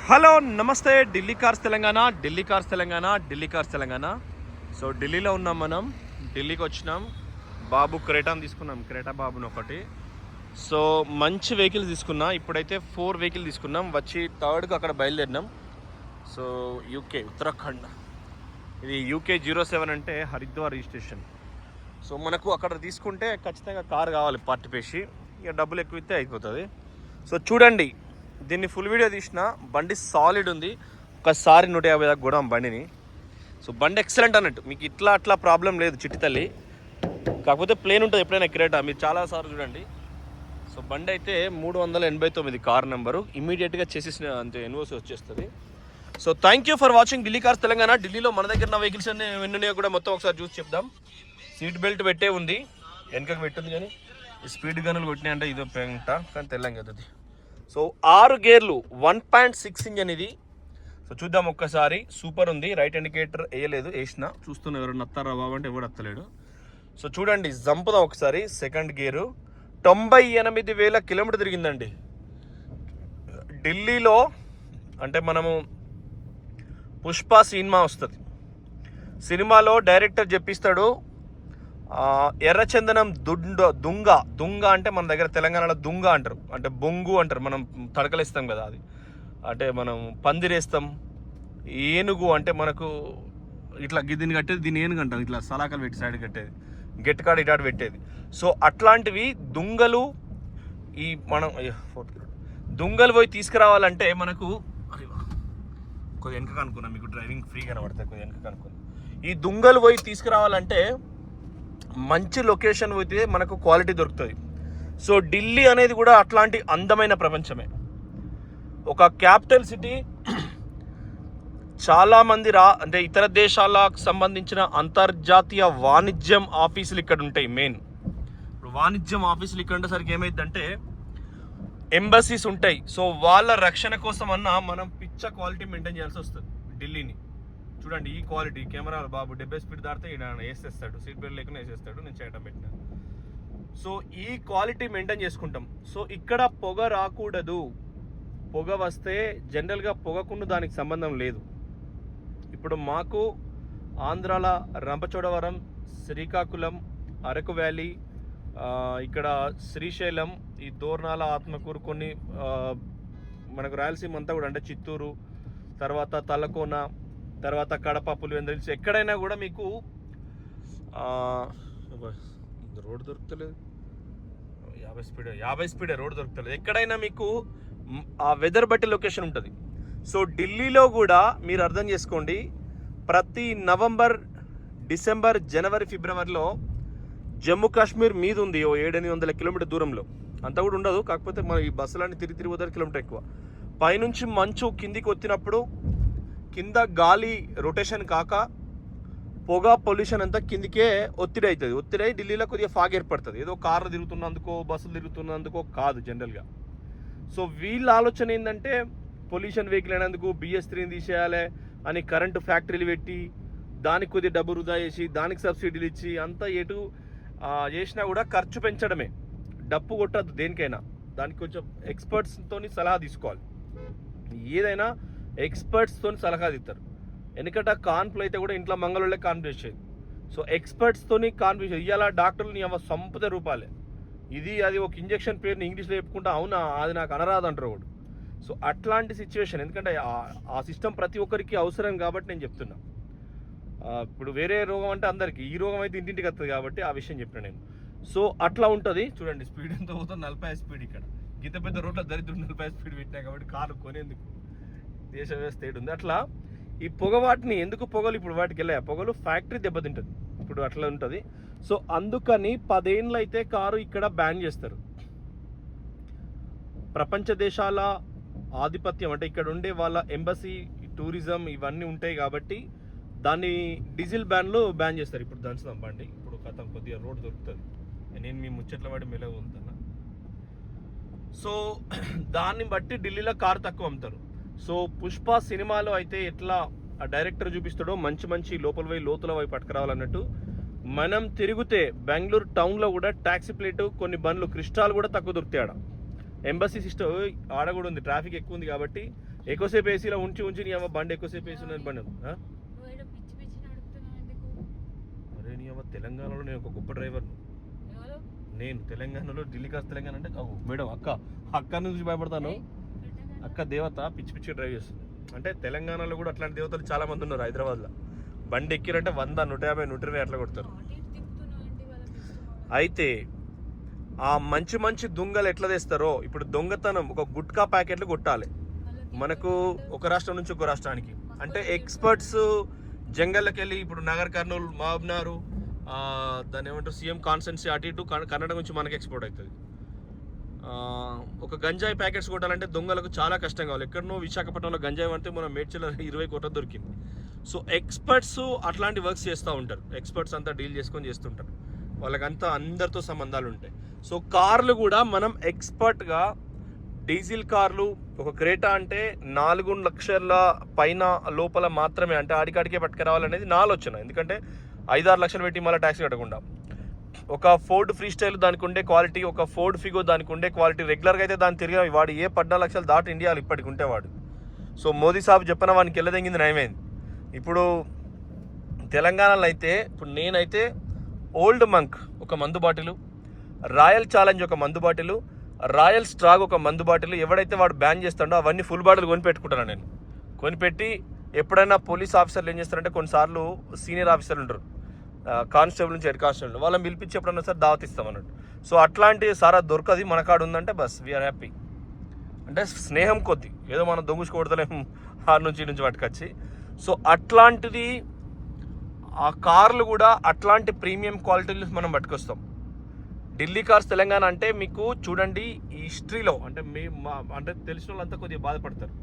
Hello నమస్తే Delhi cars Telangana Delhi cars Telangana. So ఢిల్లీలో ఉన్నాం, మనం ఢిల్లీకి వచ్చినాం. బాబు క్రేటాను తీసుకున్నాం, క్రేటా బాబుని ఒకటి. సో మంచి వెహికల్స్ తీసుకున్నా. ఇప్పుడైతే 4 వెహికల్ తీసుకున్నాం. వచ్చి థర్డ్కి అక్కడ బయలుదేరినాం. సో యూకే ఉత్తరాఖండ్, ఇది యూకే 07 అంటే హరిద్వార్ రిజిస్ట్రేషన్. సో మనకు అక్కడ తీసుకుంటే ఖచ్చితంగా కార్ కావాలి పార్టిపేసి, ఇక డబ్బులు ఎక్కువ ఇస్తే అయిపోతుంది. సో చూడండి, దీన్ని ఫుల్ వీడియో తీసిన. బండి సాలిడ్ ఉంది, ఒకసారి 150 దాకా కూడా బండిని. సో బండి ఎక్సలెంట్ అన్నట్టు, మీకు ఇట్లా అట్లా ప్రాబ్లం లేదు చిట్టి తల్లి. కాకపోతే ప్లేన్ ఉంటుంది ఎప్పుడైనా క్రేటా, మీరు చాలాసార్లు చూడండి. సో బండి అయితే 389 కార్ నెంబరు, ఇమీడియట్గా చేసేసిన అంతే ఎన్ఓసి వచ్చేస్తుంది. So thank you for watching Delhi cars Telangana. ఢిల్లీలో మన దగ్గర ఉన్న వెహికల్స్ అన్ని ఎన్నున్నాయో కూడా మొత్తం ఒకసారి చూసి చెప్దాం. సీట్ బెల్ట్ పెట్టే ఉంది, వెనకకు పెట్టింది, కానీ స్పీడ్ గన్నులు కొట్టినాయి అంటే ఇదో పెంట, కానీ తెల్లంగా అది. సో 6 గేర్లు 1.6 ఇంజన్ ఇది. సో చూద్దాం ఒక్కసారి, సూపర్ ఉంది. రైట్ ఇండికేటర్ వేయలేదు, వేసిన చూస్తున్నా ఎవరు నత్తారా బాబు అంటే ఎవడు వస్తలేడు. సో చూడండి, జంపుదాం ఒకసారి. సెకండ్ గేరు 98,000 కిలోమీటర్ తిరిగిందండి ఢిల్లీలో. అంటే మనము పుష్ప సినిమా వస్తుంది, సినిమాలో డైరెక్టర్ చెప్పిస్తాడు ఎర్రచందనం దుంగ అంటే మన దగ్గర తెలంగాణలో దుంగ అంటారు, అంటే బొంగు అంటారు. మనం తడకలేస్తాం కదా, అది అంటే మనం పందిరేస్తాం. ఏనుగు అంటే మనకు ఇట్లా దీన్ని కట్టేది, దీన్ని ఏనుగు అంటాం, ఇట్లా సలాకలు పెట్టి సైడ్ కట్టేది, గెట్టుకాడ ఇటాడు పెట్టేది. సో అట్లాంటివి దుంగలు. ఈ మనం దుంగలు పోయి తీసుకురావాలంటే మనకు కొద్దిగా వెనక అనుకున్నాం, మీకు డ్రైవింగ్ ఫ్రీ కనబడతాయి, కొద్దిగా వెనక అనుకున్నాం. ఈ దుంగలు పోయి తీసుకురావాలంటే మంచి లొకేషన్ పోతే మనకు క్వాలిటీ దొరుకుతుంది. సో ఢిల్లీ అనేది కూడా అట్లాంటి అందమైన ప్రపంచమే, ఒక క్యాపిటల్ సిటీ. చాలామంది అంటే ఇతర దేశాలకు సంబంధించిన అంతర్జాతీయ వాణిజ్యం ఆఫీసులు ఇక్కడ ఉంటాయి. మెయిన్ ఇప్పుడు వాణిజ్యం ఆఫీసులు ఇక్కడ ఉండేసరికి ఏమైందంటే ఎంబసీస్ ఉంటాయి. సో వాళ్ళ రక్షణ కోసం అన్నా మనం పిచ్చ క్వాలిటీ మెయింటైన్ చేయాల్సి వస్తుంది ఢిల్లీని. చూడండి ఈ క్వాలిటీ కెమెరాలు, బాబు 70 స్పీడ్ దాటితే వేసేస్తాడు, సీట్ బెల్ట్ లేకుండా వేసేస్తాడు, నేను చేయటం పెట్టినా. సో ఈ క్వాలిటీ మెయింటైన్ చేసుకుంటాం. సో ఇక్కడ పొగ రాకూడదు, పొగ వస్తే జనరల్గా పొగకుండా దానికి సంబంధం లేదు. ఇప్పుడు మాకు ఆంధ్రాల రంపచోడవరం, శ్రీకాకుళం, అరకు వ్యాలీ, ఇక్కడ శ్రీశైలం, ఈ దోర్నాల, ఆత్మకూరు, కొన్ని మనకు రాయలసీమ అంతా కూడా, అంటే చిత్తూరు, తర్వాత తలకోన, తర్వాత కడప, పులివెందులు, ఎక్కడైనా కూడా మీకు రోడ్ దొరుకుతలేదు. 50 స్పీడే రోడ్ దొరుకుతలేదు. ఎక్కడైనా మీకు ఆ వెదర్ బట్టి లొకేషన్ ఉంటుంది. సో ఢిల్లీలో కూడా మీరు అర్థం చేసుకోండి, ప్రతి నవంబర్, డిసెంబర్, జనవరి, ఫిబ్రవరిలో జమ్మూ కాశ్మీర్ మీద ఉంది 700-800 కిలోమీటర్ దూరంలో. అంతా కూడా ఉండదు, కాకపోతే మన ఈ బస్సులన్నీ తిరిగి పోతారు, కిలోమీటర్ ఎక్కువ. పైనుంచి మంచు కిందికి వచ్చినప్పుడు కింద గాలి రొటేషన్ కాక పొగ పొల్యూషన్ అంతా కిందికే ఒత్తిడి అవుతుంది. ఒత్తిడి అయి ఢిల్లీలో కొద్దిగా ఫాగ్ ఏర్పడుతుంది. ఏదో కార్లు తిరుగుతున్నందుకో, బస్సులు తిరుగుతున్నందుకో కాదు జనరల్గా. సో వీళ్ళ ఆలోచన ఏంటంటే పొల్యూషన్ వెహికల్ అయినందుకు BS3 తీసేయాలి అని కరెంటు ఫ్యాక్టరీలు పెట్టి దానికి కొద్దిగా డబ్బు వృధా చేసి దానికి సబ్సిడీలు ఇచ్చి అంతా ఎటు చేసినా కూడా ఖర్చు పెంచడమే. డప్పు కొట్టద్దు దేనికైనా, దానికి కొంచెం ఎక్స్పర్ట్స్తో సలహా తీసుకోవాలి. ఏదైనా ఎక్స్పర్ట్స్తో సలహా తీస్తారు. ఎందుకంటే కాన్పులు అయితే కూడా ఇంట్లో మంగళూరులో కాన్పు చేసేది. సో ఎక్స్పర్ట్స్తో కాన్పు ఇవాళ డాక్టర్ని సంపద రూపాయలే, ఇది అది ఒక ఇంజక్షన్ పేరుని ఇంగ్లీష్లో చెప్పుకుంటా, అవునా అది నాకు అనరాదు అంటారు ఒకడు. సో అట్లాంటి సిచ్యువేషన్, ఎందుకంటే ఆ సిస్టమ్ ప్రతి ఒక్కరికి అవసరం కాబట్టి నేను చెప్తున్నా. ఇప్పుడు వేరే రోగం అంటే అందరికీ, ఈ రోగం అయితే ఇంటింటికి వస్తుంది కాబట్టి ఆ విషయం చెప్పిన నేను. సో అట్లా ఉంటుంది. చూడండి స్పీడ్ ఎంత పోతుంది, 40 స్పీడ్. ఇక్కడ గీత పెద్ద రోడ్ల దరిద్రం 40 స్పీడ్ పెట్టినా కాబట్టి కారు కొనేందుకు దేశ వ్యవస్థ ఉంది. అట్లా ఈ పొగ వాటిని ఎందుకు పొగలు ఇప్పుడు వాటికి వెళ్ళాయి, పొగలు ఫ్యాక్టరీ దెబ్బతింటుంది ఇప్పుడు, అట్లా ఉంటుంది. సో అందుకని 10 ఏళ్ళు అయితే కారు ఇక్కడ బ్యాన్ చేస్తారు. ప్రపంచ దేశాల ఆధిపత్యం అంటే ఇక్కడ ఉండే వాళ్ళ ఎంబసీ, టూరిజం ఇవన్నీ ఉంటాయి కాబట్టి దాన్ని డీజిల్ బ్యాన్లో బ్యాన్ చేస్తారు. ఇప్పుడు దంచుదాం బండి, ఇప్పుడు కథం కొద్దిగా రోడ్ దొరుకుతుంది. నేను మీ ముచ్చట్ల వాడి మెలగ ఉంటున్నా. సో దాన్ని బట్టి ఢిల్లీలో కారు తక్కువ అమ్ముతారు. సో పుష్ప సినిమాలో అయితే ఎట్లా ఆ డైరెక్టర్ చూపిస్తాడో మంచి మంచి లోపల పోయి లోతుల వైపు పట్టుకురావాలన్నట్టు, మనం తిరిగితే బెంగళూరు టౌన్లో కూడా ట్యాక్సీ ప్లేటు, కొన్ని బండ్లు, క్రిస్టాల్ కూడా తక్కువ దొరుకుతాయి. ఆడ ఎంబసీ సిస్టమ్ ఆడ కూడా ఉంది, ట్రాఫిక్ ఎక్కువ ఉంది కాబట్టి ఎక్కువసేపు ఏసీలో ఉంచి నీ అమ్మ బండి ఎక్కువసేపు వేసి ఉన్నది బండి అరే నీ అమ్మ తెలంగాణలో నేను ఒక గొప్ప డ్రైవర్. నేను తెలంగాణలో ఢిల్లీ కాస్త తెలంగాణ అంటే మేడం అక్క నుంచి భయపడతాను. అక్క దేవత పిచ్చి డ్రైవ్ చేస్తుంది. అంటే తెలంగాణలో కూడా అట్లాంటి దేవతలు చాలా మంది ఉన్నారు. హైదరాబాద్లో బండి ఎక్కిరంటే 100, 150, 120 అట్లా కొడతారు. అయితే ఆ మంచి దొంగలు ఎట్లా తెస్తారో, ఇప్పుడు దొంగతనం ఒక గుట్కా ప్యాకెట్లు కొట్టాలి మనకు ఒక రాష్ట్రం నుంచి ఒక రాష్ట్రానికి. అంటే ఎక్స్పర్ట్స్ జంగల్లోకి వెళ్ళి ఇప్పుడు నగర్ కర్నూలు, మహబూబ్నగర్, దాన్ని ఏమంటారు సీఎం కాన్స్టెన్సీ అటు ఇటు కన్నడ నుంచి మనకి ఎక్స్పోర్ట్ అవుతుంది. ఒక గంజాయి ప్యాకెట్స్ కొట్టాలంటే దొంగలకు చాలా కష్టం కావాలి. ఎక్కడనో విశాఖపట్నంలో గంజాయి అంటే మన మేడ్చల్లో 20 కోట్ల దొరికింది. సో ఎక్స్పర్ట్స్ అట్లాంటి వర్క్స్ చేస్తూ ఉంటారు. ఎక్స్పర్ట్స్ అంతా డీల్ చేసుకొని చేస్తుంటారు. వాళ్ళకంతా అందరితో సంబంధాలు ఉంటాయి. సో కార్లు కూడా మనం ఎక్స్పర్ట్గా డీజిల్ కార్లు ఒక క్రేటా అంటే 4 లక్షల పైన లోపల మాత్రమే, అంటే ఆడికాడికే పట్టుకురావాలనేది నా ఆలోచన. ఎందుకంటే 5-6 లక్షలు పెట్టి మళ్ళీ ట్యాక్స్ కట్టకుండా ఒక ఫోర్డ్ ఫ్రీ స్టైల్ దానికి ఉండే క్వాలిటీ, ఒక ఫోర్డ్ ఫిగో దానికి ఉండే క్వాలిటీ, రెగ్యులర్గా అయితే దాన్ని తిరిగి వాడు 14 లక్షలు దాటి ఇండియాలో ఇప్పటికి ఉంటేవాడు. సో మోదీ సాబ్ చెప్పిన వానికి వెళ్ళదెంగింది నయమైంది. ఇప్పుడు తెలంగాణలో అయితే ఇప్పుడు నేనైతే ఓల్డ్ మంక్ ఒక మందు బాటిలు, రాయల్ ఛాలెంజ్ ఒక మందు బాటిలు, రాయల్ స్ట్రాగ్ ఒక మందు బాటిల్, ఎవడైతే వాడు బ్యాన్ చేస్తాడో అవన్నీ ఫుల్ బాటిల్ కొనిపెట్టుకుంటాను నేను. కొనిపెట్టి ఎప్పుడైనా పోలీస్ ఆఫీసర్లు ఏం చేస్తారంటే కొన్నిసార్లు సీనియర్ ఆఫీసర్లు ఉంటారు, కానిస్టేబుల్ నుంచి హెడ్ కానిస్టేబుల్, వాళ్ళని పిలిపించి ఎప్పుడన్నా సార్ దావత్ ఇస్తాం అన్నట్టు. సో అట్లాంటి సారా దొరకది మన కాడ ఉందంటే బస్ వీఆర్ హ్యాపీ. అంటే స్నేహం కొద్ది ఏదో మనం దొంగుచుకోవడలేము ఆరు నుంచి పట్టుకొచ్చి. సో అట్లాంటిది ఆ కార్లు కూడా అట్లాంటి ప్రీమియం క్వాలిటీలు మనం పట్టుకొస్తాం. ఢిల్లీ కార్స్ తెలంగాణ అంటే మీకు చూడండి ఈ హిస్టరీలో అంటే అంటే తెలిసిన వాళ్ళంతా కొద్దిగా బాధపడతారు.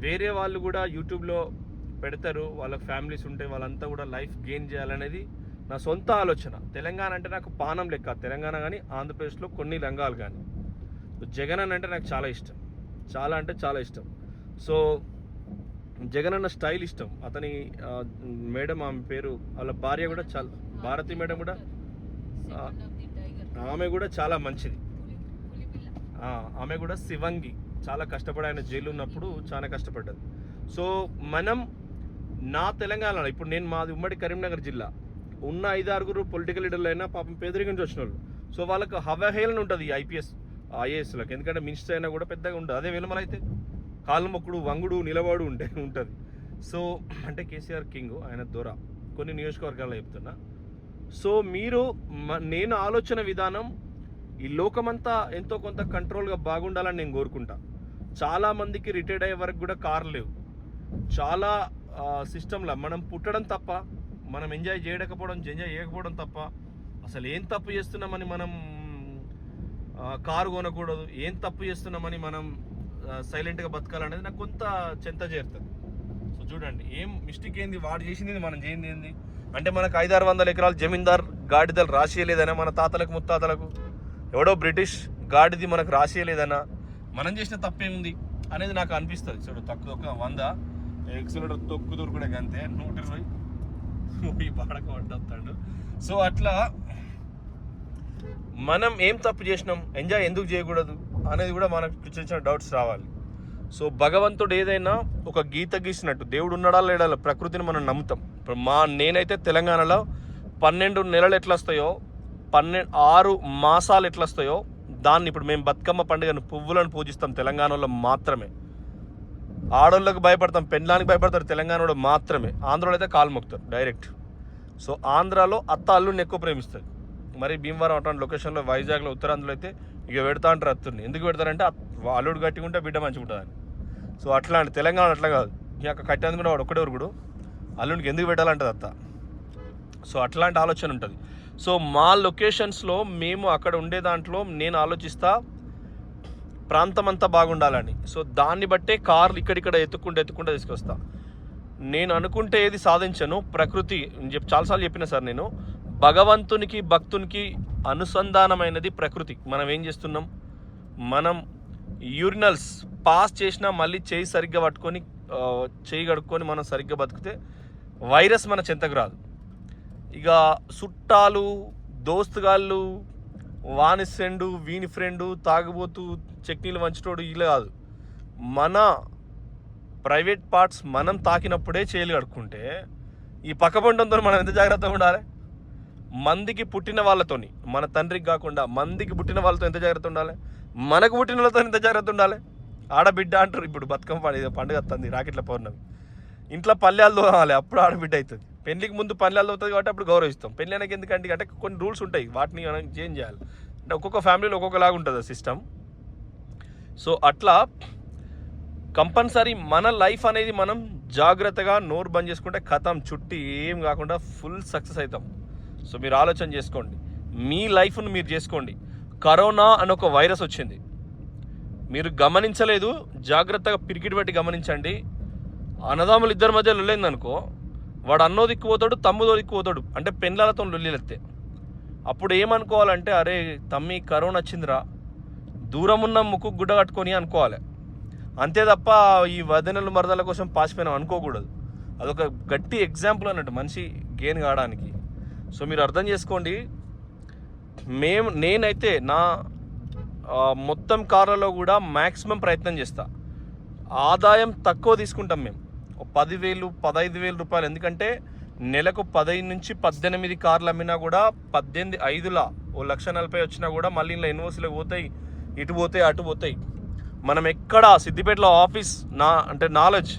వేరే వాళ్ళు కూడా యూట్యూబ్లో పెడతారు, వాళ్ళ ఫ్యామిలీస్ ఉంటే వాళ్ళంతా కూడా లైఫ్ గెయిన్ చేయాలనేది నా సొంత ఆలోచన. తెలంగాణ అంటే నాకు పానం లెక్క, తెలంగాణ కానీ ఆంధ్రప్రదేశ్లో కొన్ని రంగాలు కానీ. జగన్ అన్న అంటే నాకు చాలా ఇష్టం, చాలా అంటే చాలా ఇష్టం. సో జగన్ అన్న స్టైల్ ఇష్టం. అతని మేడం, ఆమె పేరు వాళ్ళ భార్య కూడా చాలా, భారతి మేడం కూడా, ఆమె కూడా చాలా మంచిది. ఆమె కూడా శివంగి, చాలా కష్టపడి ఆయన జైలు ఉన్నప్పుడు చాలా కష్టపడ్డది. సో మనం నా తెలంగాణలో ఇప్పుడు నేను మాది ఉమ్మడి కరీంనగర్ జిల్లా, ఉన్న 5-6 పొలిటికల్ లీడర్లు అయినా పాపం పేదరికం నుంచి వచ్చిన వాళ్ళు. సో వాళ్ళకు అవహేళన ఉంటుంది ఈ ఐఏఎస్లకు, ఎందుకంటే మినిస్టర్ అయినా కూడా పెద్దగా ఉంటుంది. అదే విలుమల అయితే కాళ్ళు మొక్కుడు, వంగుడు, నిలబడు ఉంటుంది. సో అంటే కేసీఆర్ కింగ్, ఆయన దొర, కొన్ని నియోజకవర్గాల్లో చెప్తున్నా. సో మీరు నేను ఆలోచన విధానం ఈ లోకమంతా ఎంతో కొంత కంట్రోల్గా బాగుండాలని నేను కోరుకుంటా. చాలామందికి రిటైర్డ్ అయ్యే వరకు కూడా కార్లు లేవు. చాలా సిస్టంలో మనం పుట్టడం తప్ప, మనం ఎంజాయ్ చేయకపోవడం తప్ప అసలు ఏం తప్పు చేస్తున్నామని మనం కారు కొనకూడదు, ఏం తప్పు చేస్తున్నామని మనం సైలెంట్గా బతకాలనేది నాకు కొంత చెంత చేరుతుంది. సో చూడండి ఏం మిస్టేక్ ఏంది, వాడు చేసింది మనం చేయింది ఏంది. అంటే మనకు 500-600 ఎకరాలు జమీందార్ గాడిదలు రాసియలేదనా, మన తాతలకు ముత్తాతలకు ఎవడో బ్రిటిష్ గాడిది మనకు రాసియలేదనా, మనం చేసిన తప్పేముంది అనేది నాకు అనిపిస్తుంది. చూడు తక్కువ 100 ఎక్సలెంట్ తొక్కుదురు కూడా అంతే 120 పాడక పడ్డాడు. సో అట్లా మనం ఏం తప్పు చేసినాం, ఎంజాయ్ ఎందుకు చేయకూడదు అనేది కూడా మనకు చిన్న చిన్న డౌట్స్ రావాలి. సో భగవంతుడు ఏదైనా ఒక గీత గీసినట్టు, దేవుడు ఉన్నాడా లేడా, ప్రకృతిని మనం నమ్ముతాం. ఇప్పుడు నేనైతే తెలంగాణలో 12 నెలలు ఎట్లా వస్తాయో, 6 మాసాలు ఎట్లా వస్తాయో దాన్ని ఇప్పుడు మేము బతుకమ్మ పండుగను పువ్వులను పూజిస్తాం తెలంగాణలో మాత్రమే. ఆడోళ్ళకి భయపడతాం, పెండ్లానికి భయపడతారు తెలంగాణలో మాత్రమే. ఆంధ్రలో అయితే కాలు మొక్కుతారు డైరెక్ట్. సో ఆంధ్రాలో అత్త అల్లుడిని ఎక్కువ ప్రేమిస్తుంది. మరి భీమవరం అట్లాంటి లొకేషన్లో, వైజాగ్లో, ఉత్తరాంధ్రలో అయితే ఇక పెడతా అంటారు అత్తుని. ఎందుకు పెడతారంటే అల్లుడు గట్టిగా ఉంటే బిడ్డ మంచిగా ఉంటుందని. సో అట్లాంటి తెలంగాణ అట్లా కాదు, ఇక కట్టేందుకు కూడా వాడు ఒక్కడే ఉరుగుడు, అల్లుడికి ఎందుకు పెట్టాలంటది అత్త. సో అట్లాంటి ఆలోచన ఉంటుంది. సో మా లొకేషన్స్లో మేము అక్కడ ఉండే దాంట్లో నేను ఆలోచిస్తా ప్రాంతం అంతా బాగుండాలని. సో దాన్ని బట్టే కార్లు ఇక్కడిక్కడ ఎత్తుకుంటూ తీసుకొస్తా. నేను అనుకుంటే ఏది సాధించను. ప్రకృతి చాలాసార్లు చెప్పిన సార్, నేను భగవంతునికి భక్తునికి అనుసంధానమైనది ప్రకృతి. మనం ఏం చేస్తున్నాం, మనం యూరినల్స్ పాస్ చేసినా మళ్ళీ చేయి సరిగ్గా పట్టుకొని చేయి కడుక్కొని మనం సరిగ్గా బతికితే వైరస్ మన చెంతకు రాదు. ఇక చుట్టాలు, దోస్తుగాళ్ళు, వాని ఫ్రెండు, వీని ఫ్రెండు, తాగుబోతూ చట్నీలు వంచటోడు ఇలా కాదు. మన ప్రైవేట్ పార్ట్స్ మనం తాకినప్పుడే చేతులు కడుక్కుంటే ఈ పక్కబండంతో మనం ఎంత జాగ్రత్తగా ఉండాలి? మందికి పుట్టిన వాళ్ళతోని, మన తండ్రికి కాకుండా మందికి పుట్టిన వాళ్ళతో ఎంత జాగ్రత్త ఉండాలి? మనకు పుట్టిన వాళ్ళతో ఎంత జాగ్రత్త ఉండాలి? ఆడబిడ్డ అంటారు. ఇప్పుడు బతుకమ్మ పండుగ వస్తుంది, రాకెట్ల పౌర్ణమి. ఇంట్లో పల్లెలు తోవాలి, అప్పుడు ఆడబిడ్డ అవుతుంది. పెళ్లికి ముందు పల్లెలు అవుతుంది కాబట్టి అప్పుడు గౌరవిస్తాం. పెళ్ళి అయినాక ఎందుకంటే అంటే కొన్ని రూల్స్ ఉంటాయి, వాటిని మనం చేంజ్ చేయాలి. అంటే ఒక్కొక్క ఫ్యామిలీలో ఒక్కొక్కలాగా ఉంటుంది సిస్టమ్. సో అట్లా కంపల్సరీ మన లైఫ్ అనేది మనం జాగ్రత్తగా నోరు బంద్ చేసుకుంటే కథం చుట్టి ఏం కాకుండా ఫుల్ సక్సెస్ అవుతాం. సో మీరు ఆలోచన చేసుకోండి, మీ లైఫ్ను మీరు చేసుకోండి. కరోనా అని ఒక వైరస్ వచ్చింది, మీరు గమనించలేదు, జాగ్రత్తగా పిరికిడి బట్టి గమనించండి. అన్నదమ్ములు ఇద్దరి మధ్య లొల్లిందనుకో, వాడు అన్నో దిక్కుపోతాడు, తమ్ముదో దిక్కుపోతాడు. అంటే పెళ్ళాలతో లొల్లిలెత్తే అప్పుడు ఏమనుకోవాలంటే, అరే తమ్మి కరోనా వచ్చిందిరా, దూరం ఉన్న ముక్కు గుడ్డ కట్టుకొని అనుకోవాలి. అంతే తప్ప ఈ వదనలు మరదల కోసం పాసిపోయినాం అనుకోకూడదు. అదొక గట్టి ఎగ్జాంపుల్ అన్నట్టు మనిషి గెయిన్ కావడానికి. సో మీరు అర్థం చేసుకోండి. నేనైతే నా మొత్తం కార్లలో కూడా మ్యాక్సిమం ప్రయత్నం చేస్తా. ఆదాయం తక్కువ తీసుకుంటాం మేము, 10,000 15,000 రూపాయలు. ఎందుకంటే నెలకు 10 నుంచి 18 కార్లు అమ్మినా కూడా 18 5ల 1,40,000 వచ్చినా కూడా మళ్ళీ ఇలా యూనివర్సిటీలకు పోతాయి, ఇటు పోతాయి అటు పోతాయి. మనం ఎక్కడ సిద్దిపేటలో ఆఫీస్ అంటే నాలెడ్జ్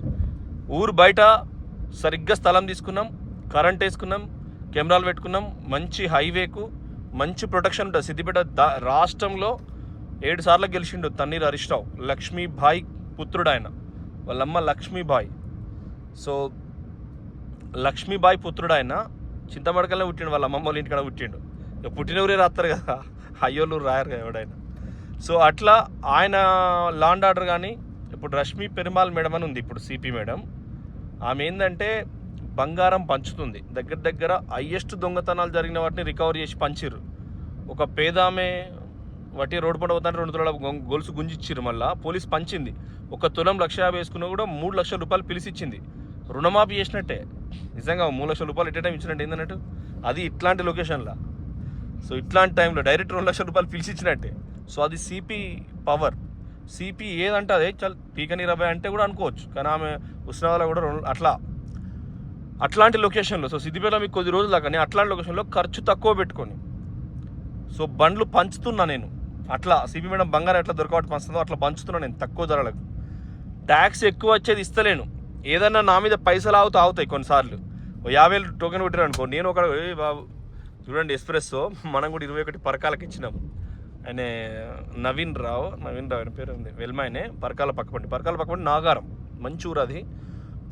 ఊరు బయట సరిగ్గా స్థలం తీసుకున్నాం, కరెంట్ వేసుకున్నాం, కెమెరాలు పెట్టుకున్నాం, మంచి హైవేకు మంచి ప్రొటెక్షన్ ఉంటుంది. సిద్దిపేట రాష్ట్రంలో 7 సార్లు గెలిచిండు తన్నీర్ హరీష్ రావు, లక్ష్మీబాయి పుత్రుడు ఆయన, వాళ్ళమ్మ లక్ష్మీబాయి. సో లక్ష్మీబాయి పుత్రుడు ఆయన చింతమడకల్లో పుట్టిండు, వాళ్ళ అమ్మమ్మ వాళ్ళ ఇంటికాడ పుట్టిండు. పుట్టిన ఊరే రాస్తారు కదా, అయ్యోళ్ళు రాయరు కదా ఎవడైనా. సో అట్లా ఆయన లాండ్ ఆర్డర్. కానీ ఇప్పుడు రష్మి పెరుమాల్ మేడం అని ఉంది, ఇప్పుడు సిపి మేడం. ఆమె ఏంటంటే బంగారం పంచుతుంది. దగ్గర హైయెస్ట్ దొంగతనాలు జరిగిన వాటిని రికవర్ చేసి పంచిర్రు. ఒక పేదామె వాటి రోడ్డు పంట పోతానే 2 తులాల గొలుసు గుంజిచ్చిర్రు. మళ్ళీ పోలీస్ పంచింది. 1 తులం 1,50,000 వేసుకున్నా కూడా 3 లక్షల రూపాయలు పిలిచిచ్చింది. రుణమాఫీ చేసినట్టే, నిజంగా 3 లక్షల రూపాయలు ఎట్ టైం ఇచ్చినట్టు ఏందన్నట్టు. అది ఇట్లాంటి లొకేషన్లో. సో ఇట్లాంటి టైంలో డైరెక్ట్ 2 లక్షల రూపాయలు పిలిచిచ్చినట్టే. సో అది సిపి పవర్. సిపి ఏదంటే అదే చాలా పీకని 20 అంటే కూడా అనుకోవచ్చు, కానీ ఆమె ఉస్నావాలో కూడా అట్లాంటి లొకేషన్లో. సో సిద్దిపేటలో మీకు కొద్ది రోజులు దాకా అట్లాంటి లొకేషన్లో ఖర్చు తక్కువ పెట్టుకొని సో బండ్లు పంచుతున్నా నేను. అట్లా సిపి మేడం బంగారం ఎట్లా దొరకబట్టి పంచుతుందో అట్లా పంచుతున్నా నేను తక్కువ ధరలకు. ట్యాక్స్ ఎక్కువ వచ్చేది ఇస్తలేను. ఏదన్నా నా మీద పైసలు ఆగుతాయి కొన్నిసార్లు. 50,000 టోకెన్ కొట్టారు అనుకో, నేను ఒక బాబు చూడండి ఎస్ప్రెస్సో మనం కూడా 21 పరకాలకు ఇచ్చినాం. ఆయన నవీన్ రావు ఆయన పేరు ఉంది, వెల్మాయనే. పరకాల పక్కపండి నాగారం, మంచి ఊరు అది.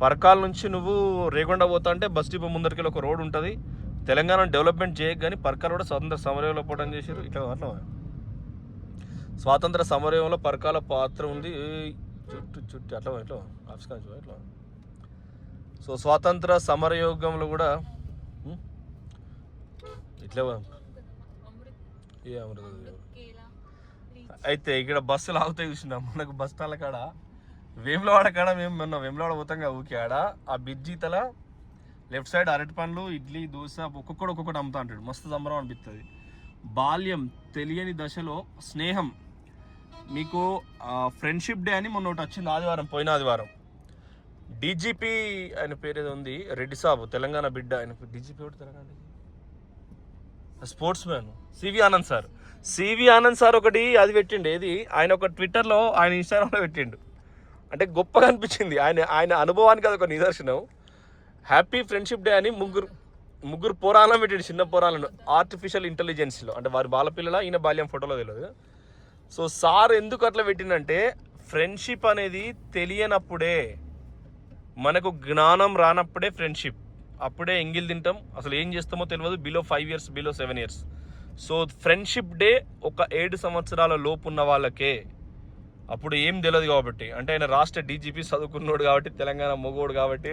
పరకాల నుంచి నువ్వు రేగొండ పోతా అంటే బస్ డిపో ముందరికి ఒక రోడ్ ఉంటుంది. తెలంగాణ డెవలప్మెంట్ చేయక కానీ పరకాల కూడా స్వాతంత్ర సమరయంలో పోవడం చేశారు. ఇట్లా అట్లా స్వాతంత్ర సమరయంలో పరకాల పాత్ర ఉంది. చుట్టూ అట్లా ఆఫీస్ ఇట్లా. సో స్వాతంత్ర సమరయోగంలో కూడా ఇట్లా ఏ అమృత. అయితే ఇక్కడ బస్సులు ఆగుతాయి చూసినా, మనకు బస్ స్టాండ్ల కాడ వేములవాడ కాడ మేము మొన్న వేములవాడ పోతాం ఊకే ఆడ ఆ బిజ్జీ తల లెఫ్ట్ సైడ్ అరటి పండ్లు, ఇడ్లీ, దోశ ఒక్కొక్కటి అమ్ముతా అంటాడు. మస్తు సంబరం అనిపిస్తుంది. బాల్యం తెలియని దశలో స్నేహం. మీకు ఫ్రెండ్షిప్ డే అని మొన్న ఒకటి వచ్చింది పోయిన ఆదివారం. డీజీపీ ఆయన పేరు ఏదో ఉంది, రెడ్డి సాబు, తెలంగాణ బిడ్డ. ఆయన డీజీపీ ఒకటి Telangana sports man CV Anand sir ఒకటి అది పెట్టిండు. ఏది ఆయన ఒక ట్విట్టర్లో ఆయన ఇన్స్టాగ్రామ్లో పెట్టిండు. అంటే గొప్పగా అనిపించింది. ఆయన అనుభవానికి అది ఒక నిదర్శనం. హ్యాపీ ఫ్రెండ్షిప్ డే అని ముగ్గురు పోరాలను పెట్టాడు, చిన్న పోరాలను, ఆర్టిఫిషియల్ ఇంటెలిజెన్స్లో. అంటే వారి బాలపిల్లల ఈయన బాల్యం ఫోటోలో తెలియదు. సో సార్ ఎందుకు అట్లా పెట్టిందంటే, ఫ్రెండ్షిప్ అనేది తెలియనప్పుడే, మనకు జ్ఞానం రానప్పుడే ఫ్రెండ్షిప్. అప్పుడే ఎంగిల్ తింటాం, అసలు ఏం చేస్తామో తెలియదు. Below 5 years, below 7 years. So friendship day ఒక 7 సంవత్సరాల లోపు ఉన్న వాళ్ళకే. అప్పుడు ఏం తెలియదు కాబట్టి. అంటే ఆయన రాష్ట్ర డీజీపీ చదువుకున్నాడు కాబట్టి, తెలంగాణ మొగోడు కాబట్టి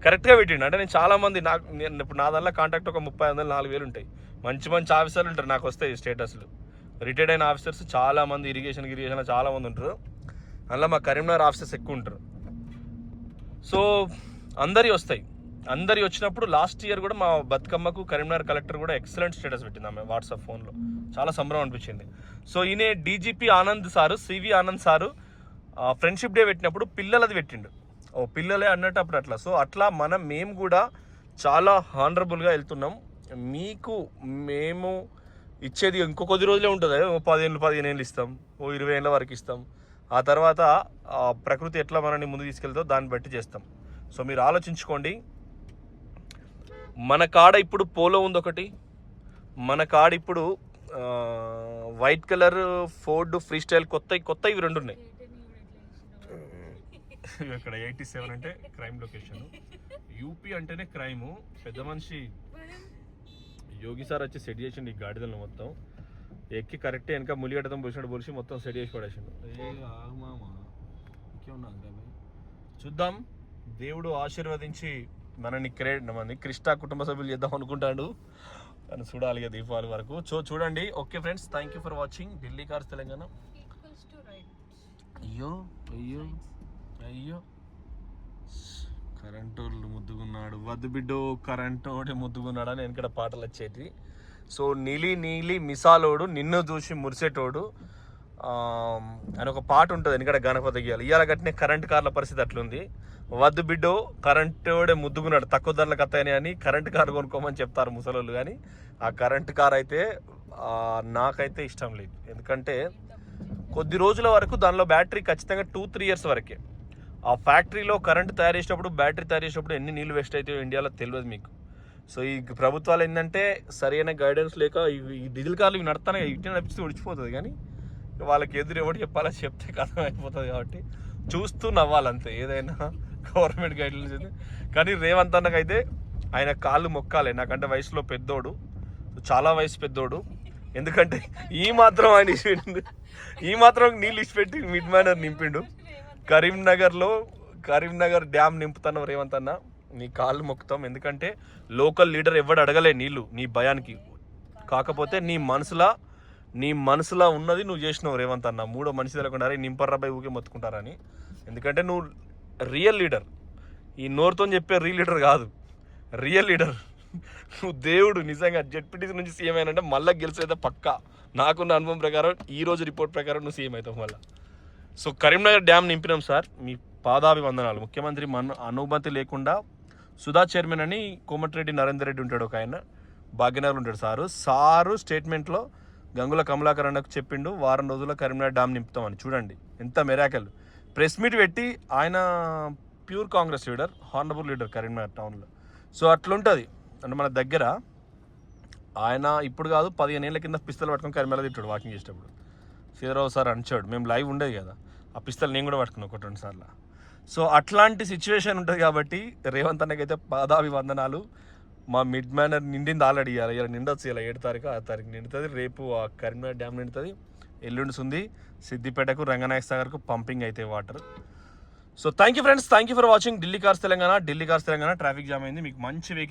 కరెక్ట్గా పెట్టిండు. అంటే నేను చాలామంది నేను ఇప్పుడు నా దానిలో కాంటాక్ట్ ఒక 30,000 4,000 ఉంటాయి. మంచి ఆఫీసర్లు ఉంటారు నాకు వస్తాయి స్టేటస్లు. రిటైర్డ్ అయిన ఆఫీసర్స్ చాలామంది, ఇరిగేషన్ చాలామంది ఉంటారు. అందులో మా కరీంనగర్ ఆఫీసర్స్ ఎక్కువ ఉంటారు. సో అందరి వస్తాయి. అందరి వచ్చినప్పుడు లాస్ట్ ఇయర్ కూడా మా బతుకమ్మకు కరీంనగర్ కలెక్టర్ కూడా ఎక్సలెంట్ స్టేటస్ పెట్టింది ఆమె వాట్సాప్ ఫోన్లో. చాలా సంబరం అనిపించింది. సో ఈయన DGP Anand sir, CV Anand sir friendship day పెట్టినప్పుడు పిల్లలది పెట్టిండు. ఓ పిల్లలే అన్నట్టు అప్పుడు అట్లా. సో అట్లా మేము కూడా చాలా హానరబుల్గా వెళ్తున్నాం. మీకు మేము ఇచ్చేది ఇంకో కొద్ది రోజులే ఉంటుంది. 10 ఏళ్ళు ఇస్తాం, 20 ఏళ్ళ వరకు ఇస్తాం. ఆ తర్వాత ప్రకృతి ఎట్లా మనల్ని ముందు తీసుకెళ్తుందో దాన్ని బట్టి చేస్తాం. సో మీరు ఆలోచించుకోండి. మన కాడ ఇప్పుడు పోలో ఉంది ఒకటి, మన కాడ ఇప్పుడు white colour Ford free style కొత్త ఇవి 2 ఉన్నాయి. ఇక్కడ 87 అంటే క్రైమ్ లొకేషన్. యూపీ అంటేనే క్రైమ్. పెద్ద మనిషి యోగి సార్ వచ్చి సెట్ చేసిండు ఈ గాడిదలను మొత్తం. ఎక్కి కరెక్ట్ వెనక ములిగడ్డతం పోసినట్టు పోసి మొత్తం సెట్ చేసి పడేసిండు. చూద్దాం, దేవుడు ఆశీర్వదించి మనని కృష్ణ కుటుంబ సభ్యులు చేద్దాం అనుకుంటాడు. కానీ చూడాలి ఇక దీపావళి వరకు. చూడండి. Okay friends, thank you for watching Delhi cars Telangana. అయ్యో అయ్యో అయ్యో, కరెంటోళ్ళు ముద్దుగున్నాడు, వద్దు బిడ్డో కరెంటోడే ముద్దుగున్నాడు అని వెనకడ పాటలు వచ్చేటి. సో నీలి మిసాలోడు నిన్ను చూసి మురిసేటోడు అని ఒక పాట ఉంటుంది వెనకడ గణపతి గీయాలి. ఇవాళ కట్టిన కరెంట్ కార్ల పరిస్థితి అట్లుంది. వద్దు బిడ్డో కరెంటోడే ముద్దుగున్నాడు, తక్కువ ధరలకు వస్తాయని అని కరెంట్ కార్ కొనుక్కోమని చెప్తారు ముసలోళ్ళు. కానీ ఆ కరెంట్ కార్ అయితే నాకైతే ఇష్టం లేదు. ఎందుకంటే కొద్ది రోజుల వరకు దానిలో బ్యాటరీ ఖచ్చితంగా 2-3 ఇయర్స్ వరకే. ఆ ఫ్యాక్టరీలో కరెంట్ తయారు చేసినప్పుడు, బ్యాటరీ తయారు చేసినప్పుడు ఎన్ని నీళ్ళు వేస్ట్ అవుతాయో ఇండియాలో తెలియదు మీకు. సో ఈ ప్రభుత్వాలు ఏంటంటే సరైన గైడెన్స్ లేక ఈ డీజిల్ కార్లు ఇవి నడతానే ఇట్లా నడిపిస్తే ఉడిచిపోతుంది. కానీ వాళ్ళకి ఎదురు ఎవరు చెప్పాలో చెప్తే కథం అయిపోతుంది. కాబట్టి చూస్తూ నవ్వాలంతే ఏదైనా గవర్నమెంట్ గైడ్లైన్స్ అయితే. కానీ రేవంత్ అన్నకైతే ఆయన కాళ్ళు మొక్కాలి. నాకంటే వయసులో పెద్దోడు, చాలా వయసు పెద్దోడు. ఎందుకంటే ఈ మాత్రం ఆయన ఇచ్చిపెట్టిండు, ఈ మాత్రం నీళ్ళు ఇచ్చిపెట్టి మిడ్ మైనర్ నింపిండు. కరీంనగర్ డ్యామ్ నింపుతాను రేవంత్ అన్న, నీ కాళ్ళు మొక్కుతాం. ఎందుకంటే లోకల్ లీడర్ ఎవడు అడగలే నీళ్ళు నీ భయానికి. కాకపోతే నీ మనసులో ఉన్నది నువ్వు చేసినావు రేవంత్ అన్న. 3వ మనిషి తెలకుండా నింపర్రాబాయి ఊకే మొత్తుకుంటారని. ఎందుకంటే నువ్వు రియల్ లీడర్, ఈ నోరుతో చెప్పే లీడర్ కాదు, రియల్ లీడర్ నువ్వు. దేవుడు నిజంగా జెడ్పీటీసీ నుంచి సీఎం అయినంటే మళ్ళీ గెలిచేదే పక్కా. నాకున్న అనుభవం ప్రకారం ఈ రోజు రిపోర్ట్ ప్రకారం నువ్వు సీఎం అవుతావు మళ్ళీ. సో కరీంనగర్ డ్యామ్ నింపినాం సార్, మీ పాదాభివందనాలు. ముఖ్యమంత్రి అనుమతి లేకుండా సుధా చైర్మన్ అని కోమటిరెడ్డి నరేందర్ రెడ్డి ఉంటాడు, ఒక ఆయన భాగ్యనగర్ ఉంటాడు. సారు స్టేట్మెంట్లో గంగుల కమలాకర్ అన్నకు చెప్పిండు 1 వారం రోజుల్లో కరీంనగర్ డ్యామ్ నింపుతామని. చూడండి ఎంత మెరాకల్. ప్రెస్ మీట్ పెట్టి ఆయన pure Congress leader, honourable leader Karimnagar టౌన్లో. సో అట్లుంటుంది. అంటే మన దగ్గర ఆయన ఇప్పుడు కాదు 15 ఏళ్ళ కింద పిస్తలు పట్టుకొని కరీంనగర్ తిట్టాడు వాకింగ్ చేసేటప్పుడు. సీతారావు సార్ అంచాడు, మేము లైవ్ ఉండేది కదా, ఆ పిస్తలు నేను కూడా పట్టుకున్నాను 1-2 సార్లు. సో అట్లాంటి సిచ్యువేషన్ ఉంటుంది. కాబట్టి రేవంత్ అన్నకైతే పాదాభివందనాలు. మా మిడ్ మైనర్ నిండింది ఆల్రెడీ. ఇలా నిండొచ్చు, ఇలా 7 తారీఖు 6 తారీఖు నిండుతుంది. రేపు ఆ కరీంనగర్ డ్యామ్ నిండుతుంది. ఎల్లుండి ఉంది సిద్దిపేటకు, రంగనాయక సాగర్కు పంపింగ్ అయితే water. So thank you friends, thank you for watching Delhi cars Telangana. Traffic jam అయింది. మీకు మంచి